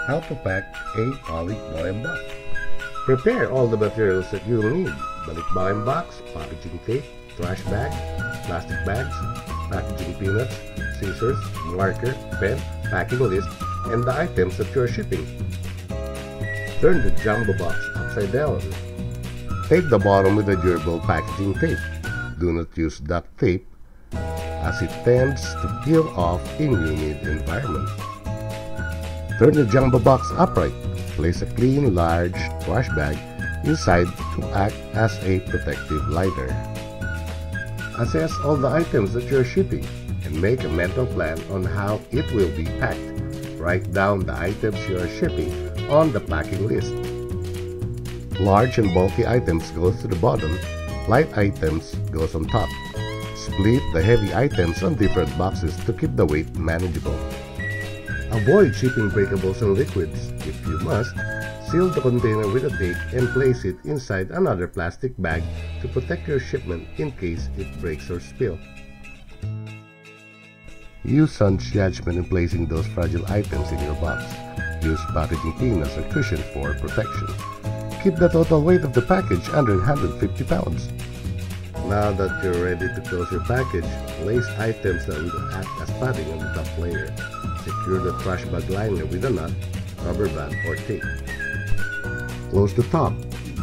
How to pack a Balikbayan box. Prepare all the materials that you'll need: Balikbayan box, packaging tape, trash bag, plastic bags, packaging peanuts, scissors, marker, pen, packing list, and the items that you're shipping. Turn the jumbo box upside down. Tape the bottom with a durable packaging tape. Do not use duct tape as it tends to peel off in humid environments. Turn the jumbo box upright. Place a clean, large trash bag inside to act as a protective liner. Assess all the items that you're shipping and make a mental plan on how it will be packed. Write down the items you are shipping on the packing list. Large and bulky items goes to the bottom, light items goes on top. Split the heavy items on different boxes to keep the weight manageable. Avoid shipping breakables and liquids. If you must, seal the container with a tape and place it inside another plastic bag to protect your shipment in case it breaks or spills. Use some judgment in placing those fragile items in your box. Use packaging peanuts or cushion for protection. Keep the total weight of the package under 150 pounds. Now that you're ready to close your package, place items that will act as padding on the top layer. Secure the trash bag liner with a nut, rubber band, or tape. Close the top.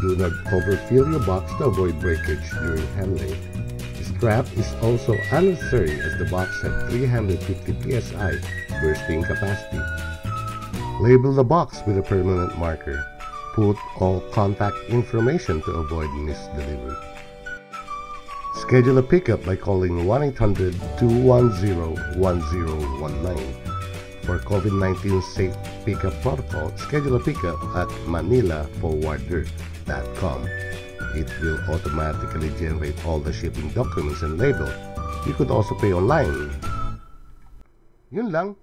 Do not overfill your box to avoid breakage during handling. The strap is also unnecessary as the box has 350 psi bursting capacity. Label the box with a permanent marker. Put all contact information to avoid misdelivery. Schedule a pickup by calling 1-800-210-1019. For COVID-19 safe pickup protocol, schedule a pickup at manilaforwarder.com. It will automatically generate all the shipping documents and label. You could also pay online. Yun lang.